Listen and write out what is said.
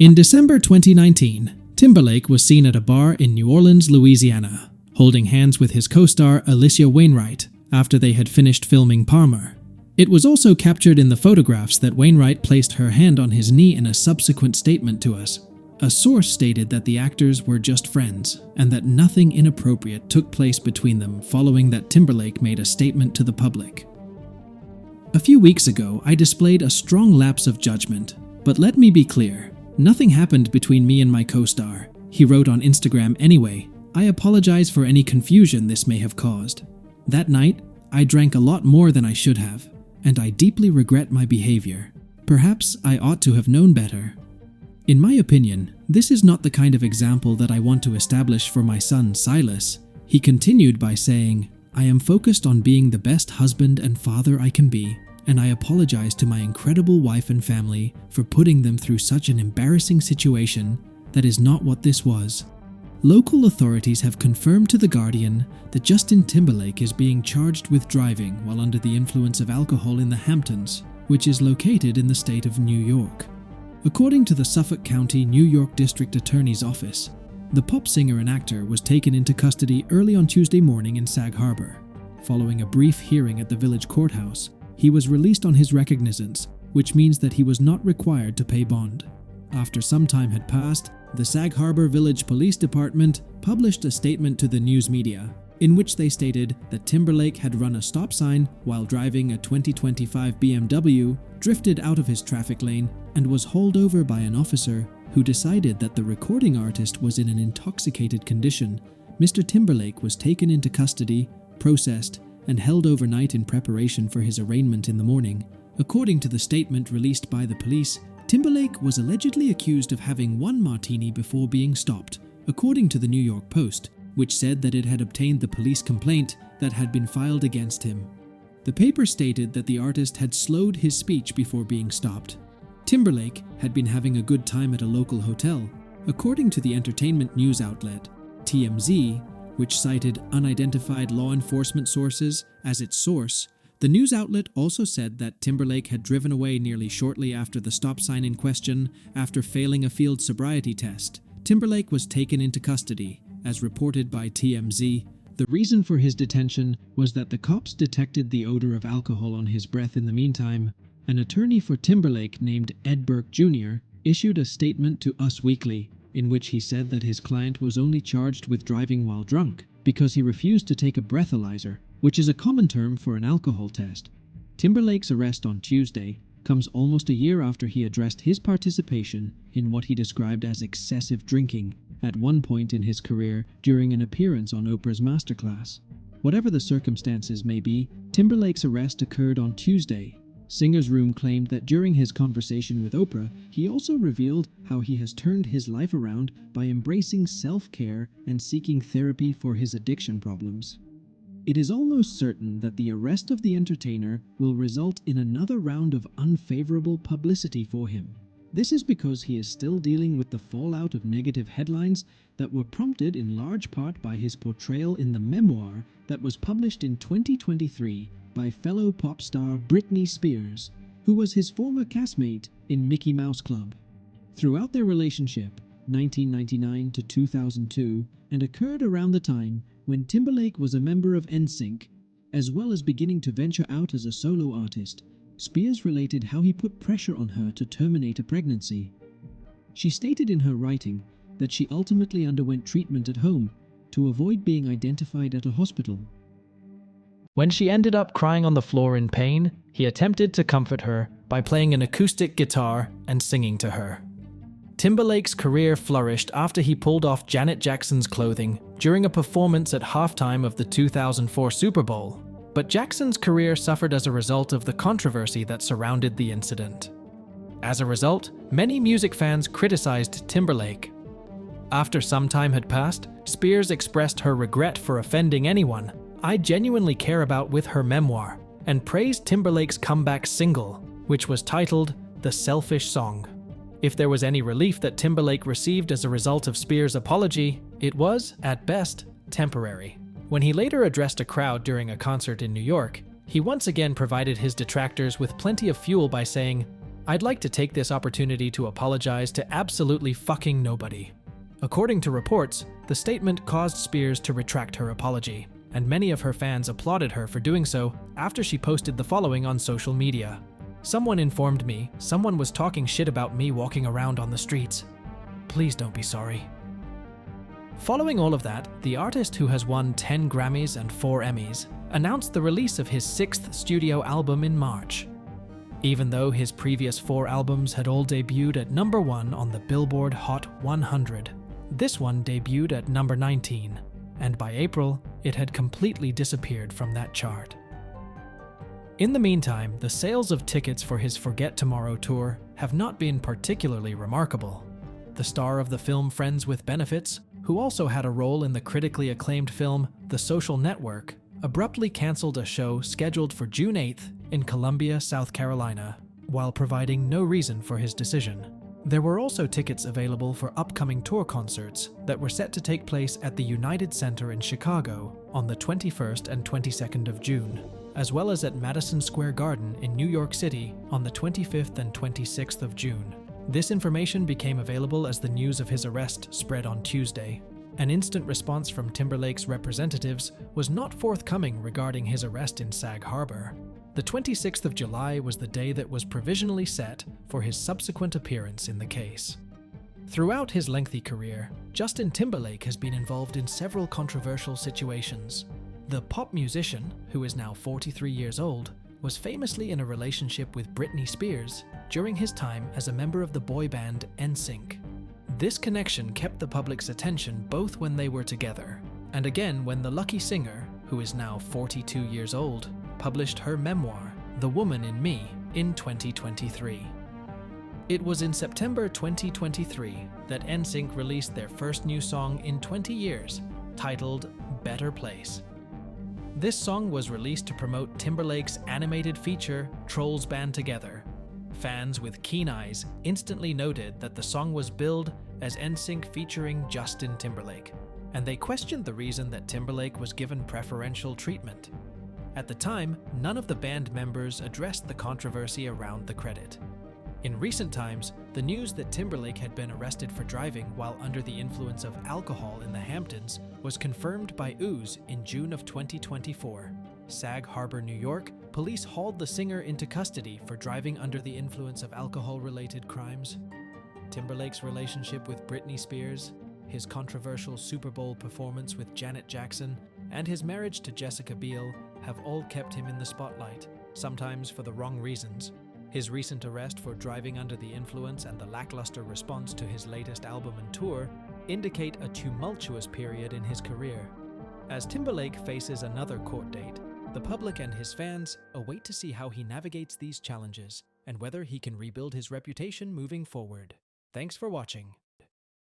In December 2019, Timberlake was seen at a bar in New Orleans, Louisiana, holding hands with his co-star Alicia Wainwright after they had finished filming Palmer. It was also captured in the photographs that Wainwright placed her hand on his knee in a subsequent statement to us. A source stated that the actors were just friends and that nothing inappropriate took place between them following that Timberlake made a statement to the public. A few weeks ago, I displayed a strong lapse of judgment, but let me be clear. Nothing happened between me and my co-star. He wrote on Instagram anyway. I apologize for any confusion this may have caused. That night, I drank a lot more than I should have, and I deeply regret my behavior. Perhaps I ought to have known better. In my opinion, this is not the kind of example that I want to establish for my son Silas. He continued by saying, I am focused on being the best husband and father I can be, and I apologize to my incredible wife and family for putting them through such an embarrassing situation. That is not what this was. Local authorities have confirmed to The Guardian that Justin Timberlake is being charged with driving while under the influence of alcohol in the Hamptons, which is located in the state of New York. According to the Suffolk County, New York District Attorney's Office, the pop singer and actor was taken into custody early on Tuesday morning in Sag Harbor. Following a brief hearing at the village courthouse, he was released on his recognizance, which means that he was not required to pay bond. After some time had passed, the Sag Harbor Village Police Department published a statement to the news media, in which they stated that Timberlake had run a stop sign while driving a 2025 BMW, drifted out of his traffic lane, and was hauled over by an officer who decided that the recording artist was in an intoxicated condition. Mr. Timberlake was taken into custody, processed, and held overnight in preparation for his arraignment in the morning. According to the statement released by the police, Timberlake was allegedly accused of having one martini before being stopped, according to the New York Post, which said that it had obtained the police complaint that had been filed against him. The paper stated that the artist had slowed his speech before being stopped. Timberlake had been having a good time at a local hotel. According to the entertainment news outlet TMZ, which cited unidentified law enforcement sources as its source, the news outlet also said that Timberlake had driven away nearly shortly after the stop sign in question after failing a field sobriety test. Timberlake was taken into custody, as reported by TMZ. The reason for his detention was that the cops detected the odor of alcohol on his breath in the meantime. An attorney for Timberlake named Ed Burke Jr. issued a statement to Us Weekly, in which he said that his client was only charged with driving while drunk because he refused to take a breathalyzer, which is a common term for an alcohol test. Timberlake's arrest on Tuesday comes almost a year after he addressed his participation in what he described as excessive drinking at one point in his career during an appearance on Oprah's Masterclass. Whatever the circumstances may be, Timberlake's arrest occurred on Tuesday. Singer's Room claimed that during his conversation with Oprah, he also revealed how he has turned his life around by embracing self-care and seeking therapy for his addiction problems. It is almost certain that the arrest of the entertainer will result in another round of unfavorable publicity for him. This is because he is still dealing with the fallout of negative headlines that were prompted in large part by his portrayal in the memoir that was published in 2023 by fellow pop star Britney Spears, who was his former castmate in Mickey Mouse Club. Throughout their relationship, 1999 to 2002, and occurred around the time when Timberlake was a member of NSYNC, as well as beginning to venture out as a solo artist, Spears related how he put pressure on her to terminate a pregnancy. She stated in her writing that she ultimately underwent treatment at home to avoid being identified at a hospital. When she ended up crying on the floor in pain, he attempted to comfort her by playing an acoustic guitar and singing to her. Timberlake's career flourished after he pulled off Janet Jackson's clothing during a performance at halftime of the 2004 Super Bowl, but Jackson's career suffered as a result of the controversy that surrounded the incident. As a result, many music fans criticized Timberlake. After some time had passed, Spears expressed her regret for offending anyone I genuinely care about with her memoir, and praised Timberlake's comeback single, which was titled The Selfish Song. If there was any relief that Timberlake received as a result of Spears' apology, it was, at best, temporary. When he later addressed a crowd during a concert in New York, he once again provided his detractors with plenty of fuel by saying, I'd like to take this opportunity to apologize to absolutely fucking nobody. According to reports, the statement caused Spears to retract her apology, and many of her fans applauded her for doing so after she posted the following on social media. Someone informed me someone was talking shit about me walking around on the streets. Please don't be sorry. Following all of that, the artist, who has won 10 Grammys and 4 Emmys, announced the release of his 6th studio album in March. Even though his previous 4 albums had all debuted at number 1 on the Billboard Hot 100, this one debuted at number 19, and by April, it had completely disappeared from that chart. In the meantime, the sales of tickets for his Forget Tomorrow tour have not been particularly remarkable. The star of the film Friends with Benefits, who also had a role in the critically acclaimed film The Social Network, abruptly cancelled a show scheduled for June 8th in Columbia, South Carolina, while providing no reason for his decision. There were also tickets available for upcoming tour concerts that were set to take place at the United Center in Chicago on the 21st and 22nd of June, as well as at Madison Square Garden in New York City on the 25th and 26th of June. This information became available as the news of his arrest spread on Tuesday. An instant response from Timberlake's representatives was not forthcoming regarding his arrest in Sag Harbor. The 26th of July was the day that was provisionally set for his subsequent appearance in the case. Throughout his lengthy career, Justin Timberlake has been involved in several controversial situations. The pop musician, who is now 43 years old, was famously in a relationship with Britney Spears during his time as a member of the boy band NSYNC. This connection kept the public's attention both when they were together, and again when the lucky singer, who is now 42 years old, published her memoir, The Woman in Me, in 2023. It was in September 2023 that NSYNC released their first new song in 20 years, titled Better Place. This song was released to promote Timberlake's animated feature, Trolls Band Together. Fans with keen eyes instantly noted that the song was billed as NSYNC featuring Justin Timberlake, and they questioned the reason that Timberlake was given preferential treatment. At the time, none of the band members addressed the controversy around the credit. In recent times, the news that Timberlake had been arrested for driving while under the influence of alcohol in the Hamptons was confirmed by Ooze in June of 2024. Sag Harbor, New York, police hauled the singer into custody for driving under the influence of alcohol-related crimes. Timberlake's relationship with Britney Spears, his controversial Super Bowl performance with Janet Jackson, and his marriage to Jessica Biel have all kept him in the spotlight, sometimes for the wrong reasons. His recent arrest for driving under the influence and the lackluster response to his latest album and tour indicate a tumultuous period in his career. As Timberlake faces another court date, the public and his fans await to see how he navigates these challenges and whether he can rebuild his reputation moving forward. Thanks for watching.